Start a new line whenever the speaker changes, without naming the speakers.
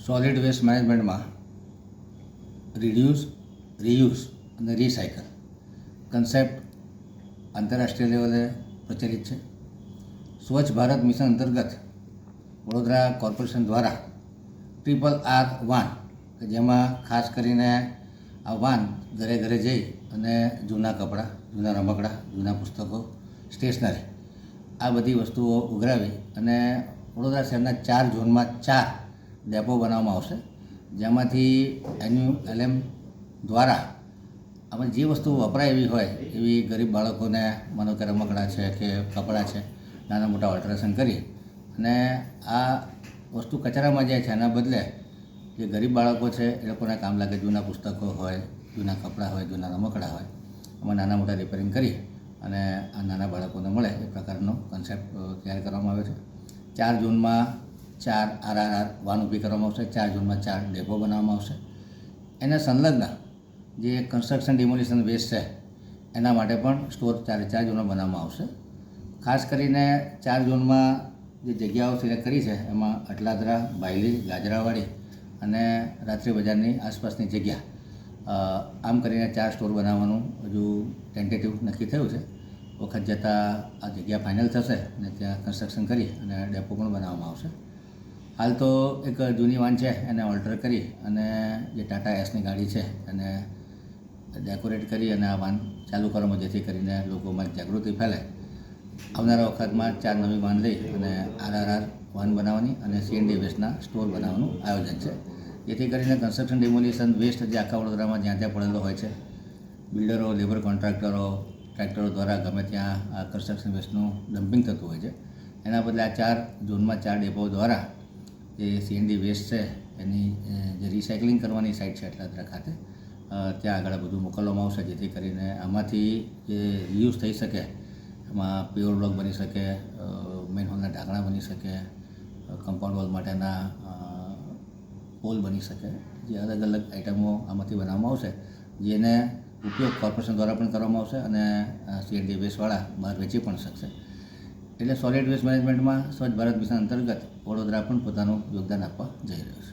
Solid waste મેનેજમેન્ટમાં reduce, reuse અને recycle concept આંતરરાષ્ટ્રીય લેવલે પ્રચલિત છે. સ્વચ્છ ભારત મિશન અંતર્ગત વડોદરા કોર્પોરેશન દ્વારા RRR વાન કે જેમાં ખાસ કરીને આ વાન ઘરે ઘરે જઈ અને જૂના કપડાં, જૂના રમકડાં, જૂના પુસ્તકો, સ્ટેશનરી આ બધી વસ્તુઓ ઉઘરાવી અને વડોદરા શહેરના 4 ઝોનમાં 4 ડેપો બનાવવામાં આવશે, જેમાંથી LM દ્વારા આપણે જે વસ્તુ વપરાય એવી હોય એવી ગરીબ બાળકોને માનો કે રમકડાં છે કે કપડાં છે, નાના મોટા ઓલ્ટરેશન કરી અને આ વસ્તુ કચરામાં જાય છે. એના બદલે જે ગરીબ બાળકો છે એ લોકોને કામ લાગે, જૂના પુસ્તકો હોય, જૂના કપડાં હોય, જૂના રમકડાં હોય, એમાં નાના મોટા રિપેરિંગ કરી અને આ નાના બાળકોને મળે એ પ્રકારનો કન્સેપ્ટ તૈયાર કરવામાં આવ્યો છે. 4 ઝોનમાં 4 RRR વાન ઊભી કરવામાં આવશે, 4 ઝોનમાં 4 ડેપો બનાવવામાં આવશે. એને સંલગ્ન જે કન્સ્ટ્રક્શન ડિમોલિશન વેસ્ટ છે એના માટે પણ સ્ટોર 4 ઝોનમાં બનાવવામાં આવશે. ખાસ કરીને 4 ઝોનમાં જે જગ્યાઓ સિલેક્ટ કરી છે એમાં અટલાદરા, બાયલી, ગાજરાવાડી અને રાત્રિ બજારની આસપાસની જગ્યા, આમ કરીને 4 સ્ટોર બનાવવાનું હજુ ટેન્ટેટિવ નક્કી થયું છે. વખત જતાં આ જગ્યા ફાઇનલ થશે અને ત્યાં કન્સ્ટ્રક્શન કરી અને ડેપો પણ બનાવવામાં આવશે. હાલ તો એક જૂની વાન છે એને ઓલ્ટર કરી અને જે ટાટા એસની ગાડી છે એને ડેકોરેટ કરી અને આ વાન ચાલુ કરવામાં, જેથી કરીને લોકોમાં જાગૃતિ ફેલાય. આવનારા વખતમાં 4 નવી વાન લઈ અને RRR વાન બનાવવાની અને CND વેસ્ટના સ્ટોર બનાવવાનું આયોજન છે, જેથી કરીને કન્સ્ટ્રક્શન ડિમોલિશન વેસ્ટ જે આખા વડોદરામાં જ્યાં ત્યાં પડેલો હોય છે, બિલ્ડરો, લેબર કોન્ટ્રાક્ટરો, ટ્રેક્ટરો દ્વારા ગમે ત્યાં આ કન્સ્ટ્રક્શન વેસ્ટનું ડમ્પિંગ થતું હોય છે. એના બદલે આ 4 ઝોનમાં 4 ડેપો દ્વારા જે CND વેસ્ટ છે એની જે રિસાયકલિંગ કરવાની સાઇટ છે અટલાદરા ખાતે, ત્યાં આગળ બધું મોકલવામાં આવશે, જેથી કરીને આમાંથી જે રીયુઝ થઈ શકે, એમાં પ્યોર બ્લોક બની શકે, મેન હોલના ઢાંકણા બની શકે, કમ્પાઉન્ડ વોલ માટેના પોલ બની શકે, જે અલગ અલગ આઇટમો આમાંથી બનાવવામાં આવશે, જેને ઉપયોગ કોર્પોરેશન દ્વારા પણ કરવામાં આવશે અને CND વેસ્ટવાળા બહાર વેચી પણ શકશે. એટલે સોલિડ વેસ્ટ મેનેજમેન્ટમાં સ્વચ્છ ભારત મિશન અંતર્ગત વડોદરા પણ પોતાનું યોગદાન આપવા જઈ રહ્યું છે.